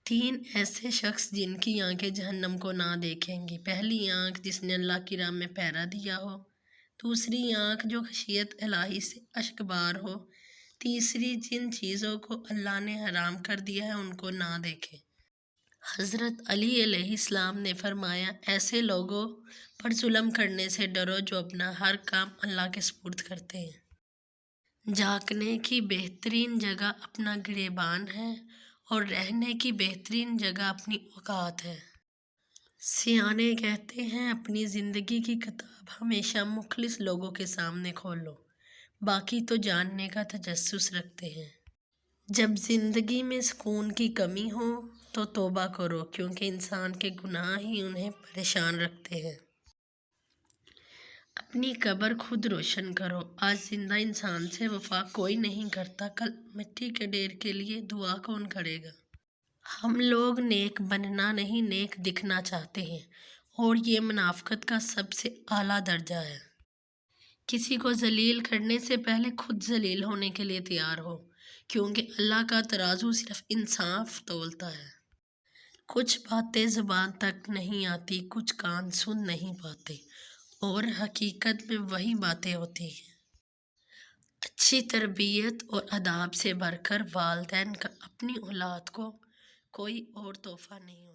تین ایسے شخص جن کی آنکھیں جہنم کو نہ دیکھیں گی۔ پہلی آنکھ جس نے اللہ کی راہ میں پہرا دیا ہو، دوسری آنکھ جو خشیت الہی سے اشکبار ہو، تیسری جن چیزوں کو اللہ نے حرام کر دیا ہے ان کو نہ دیکھے۔ حضرت علی علیہ السلام نے فرمایا، ایسے لوگوں پر ظلم کرنے سے ڈرو جو اپنا ہر کام اللہ کے سپرد کرتے ہیں۔ جھانکنے کی بہترین جگہ اپنا گریبان ہے اور رہنے کی بہترین جگہ اپنی اوقات ہے۔ سیانے کہتے ہیں، اپنی زندگی کی کتاب ہمیشہ مخلص لوگوں کے سامنے کھولو، باقی تو جاننے کا تجسس رکھتے ہیں۔ جب زندگی میں سکون کی کمی ہو تو توبہ کرو، کیونکہ انسان کے گناہ ہی انہیں پریشان رکھتے ہیں۔ اپنی قبر خود روشن کرو، آج زندہ انسان سے وفا کوئی نہیں کرتا، کل مٹی کے ڈھیر کے لیے دعا کون کرے گا؟ ہم لوگ نیک بننا نہیں نیک دکھنا چاہتے ہیں، اور یہ منافقت کا سب سے اعلیٰ درجہ ہے۔ کسی کو ذلیل کرنے سے پہلے خود ذلیل ہونے کے لیے تیار ہو، کیونکہ اللہ کا ترازو صرف انصاف تولتا ہے۔ کچھ باتیں زبان تک نہیں آتی، کچھ کان سن نہیں پاتے، اور حقیقت میں وہی باتیں ہوتی ہیں۔ اچھی تربیت اور آداب سے بڑھ کر والدین کا اپنی اولاد کو کوئی اور تحفہ نہیں ہوتا۔